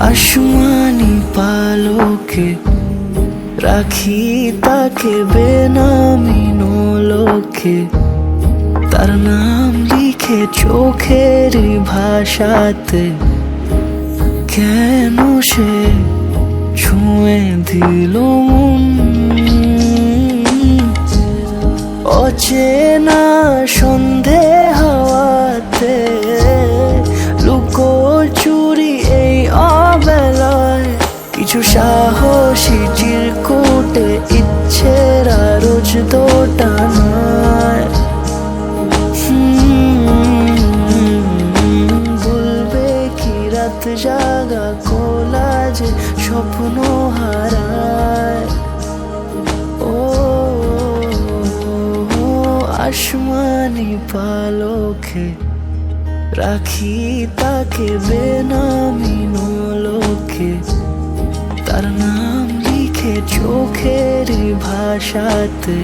আসমানি পালকে রাখি তাকে বেনামি নোলকে, তার নাম লিখে চোখের ভাষাতে। কেন সে ছুঁয়ে দিল মন, অচেনা সন্ধে হাওয়াতে, লুকোচুরি এই অবেলায়। কিছু সাহসী চিরকুটে ইচ্ছের রোজ দোটানায়। বলবে কি রাত জাগা কোলাজে স্বপ্ন হারায়। ও আসমানি পালকে রাখি তাকে বেনামি নোলকে, তার নাম লিখে চোখের ভাষাতে।